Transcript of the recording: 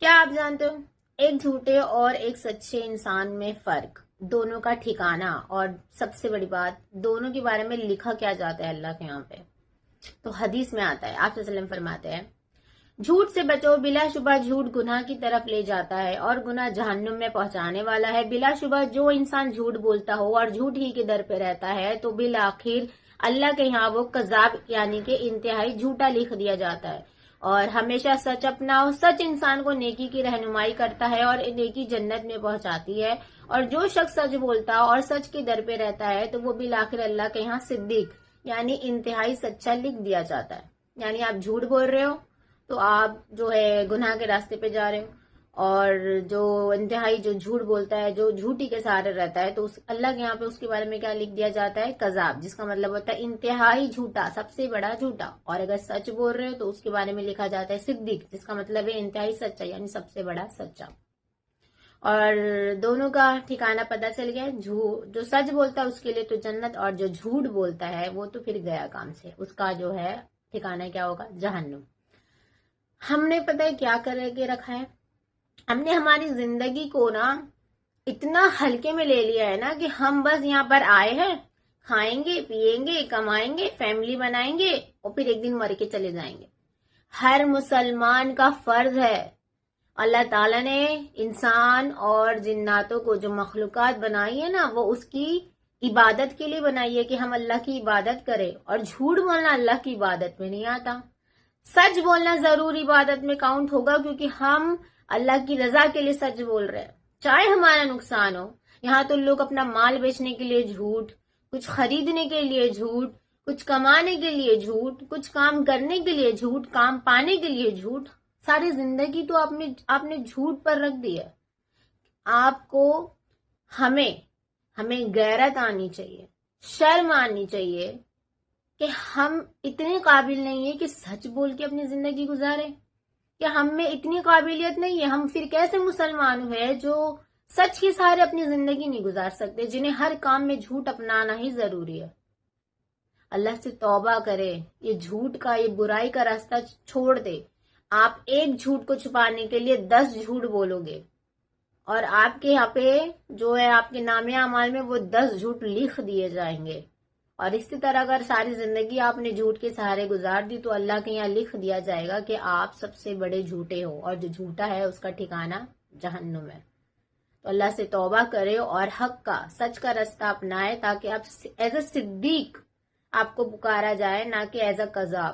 کیا آپ جانتے ہو ایک جھوٹے اور ایک سچے انسان میں فرق، دونوں کا ٹھکانہ، اور سب سے بڑی بات دونوں کے بارے میں لکھا کیا جاتا ہے اللہ کے یہاں پہ؟ تو حدیث میں آتا ہے، آپ صلی اللہ علیہ وسلم فرماتے ہیں جھوٹ سے بچو، بلا شبہ جھوٹ گناہ کی طرف لے جاتا ہے اور گناہ جہنم میں پہنچانے والا ہے۔ بلا شبہ جو انسان جھوٹ بولتا ہو اور جھوٹ ہی کے در پہ رہتا ہے تو بالآخر اللہ کے یہاں وہ کذاب یعنی کہ انتہائی جھوٹا لکھ دیا جاتا ہے۔ اور ہمیشہ سچ اپناؤ، سچ انسان کو نیکی کی رہنمائی کرتا ہے اور نیکی جنت میں پہنچاتی ہے، اور جو شخص سچ بولتا اور سچ کے در پہ رہتا ہے تو وہ بالآخر اللہ کے یہاں صدیق یعنی انتہائی سچا لکھ دیا جاتا ہے۔ یعنی آپ جھوٹ بول رہے ہو تو آپ جو ہے گناہ کے راستے پہ جا رہے ہو، اور جو انتہائی جو جھوٹ بولتا ہے، جو جھوٹی کے سہارے رہتا ہے، تو اللہ کے یہاں پہ اس کے بارے میں کیا لکھ دیا جاتا ہے؟ کذاب، جس کا مطلب ہوتا ہے انتہائی جھوٹا، سب سے بڑا جھوٹا۔ اور اگر سچ بول رہے ہو تو اس کے بارے میں لکھا جاتا ہے صدیق، جس کا مطلب ہے انتہائی سچا یعنی سب سے بڑا سچا۔ اور دونوں کا ٹھکانہ پتہ چل گیا، جو سچ بولتا ہے اس کے لیے تو جنت، اور جو جھوٹ بولتا ہے وہ تو پھر گیا کام سے، اس کا جو ہے ٹھکانہ کیا ہوگا؟ جہنم۔ ہم نے پتہ ہے کیا کر کے رکھا ہے؟ ہم نے ہماری زندگی کو نا اتنا ہلکے میں لے لیا ہے نا کہ ہم بس یہاں پر آئے ہیں، کھائیں گے، پیئیں گے، کمائیں گے، فیملی بنائیں گے اور پھر ایک دن مر کے چلے جائیں گے۔ ہر مسلمان کا فرض ہے، اللہ تعالیٰ نے انسان اور جناتوں کو جو مخلوقات بنائی ہے نا وہ اس کی عبادت کے لیے بنائی ہے کہ ہم اللہ کی عبادت کریں، اور جھوٹ بولنا اللہ کی عبادت میں نہیں آتا۔ سچ بولنا ضرور عبادت میں کاؤنٹ ہوگا، کیونکہ ہم اللہ کی رضا کے لیے سچ بول رہے ہیں، چاہے ہمارا نقصان ہو۔ یہاں تو لوگ اپنا مال بیچنے کے لیے جھوٹ، کچھ خریدنے کے لیے جھوٹ، کچھ کمانے کے لیے جھوٹ، کچھ کام کرنے کے لیے جھوٹ، کام پانے کے لیے جھوٹ، ساری زندگی تو آپ نے جھوٹ پر رکھ دی ہے۔ آپ کو ہمیں غیرت آنی چاہیے، شرم آنی چاہیے کہ ہم اتنے قابل نہیں ہیں کہ سچ بول کے اپنی زندگی گزاریں، کہ ہم میں اتنی قابلیت نہیں ہے۔ ہم پھر کیسے مسلمان ہوئے جو سچ کے سہارے اپنی زندگی نہیں گزار سکتے، جنہیں ہر کام میں جھوٹ اپنانا ہی ضروری ہے۔ اللہ سے توبہ کرے، یہ جھوٹ کا، یہ برائی کا راستہ چھوڑ دے۔ آپ ایک جھوٹ کو چھپانے کے لیے 10 جھوٹ بولو گے، اور آپ کے یہاں پہ جو ہے آپ کے نامہ اعمال میں وہ 10 جھوٹ لکھ دیے جائیں گے۔ اور اسی طرح اگر ساری زندگی آپ نے جھوٹ کے سہارے گزار دی تو اللہ کے یہاں لکھ دیا جائے گا کہ آپ سب سے بڑے جھوٹے ہو، اور جو جھوٹا ہے اس کا ٹھکانہ جہنم ہے۔ تو اللہ سے توبہ کرے اور حق کا، سچ کا راستہ اپنائے، تاکہ آپ ایز اے صدیق آپ کو پکارا جائے، نہ کہ ایز اے کذاب۔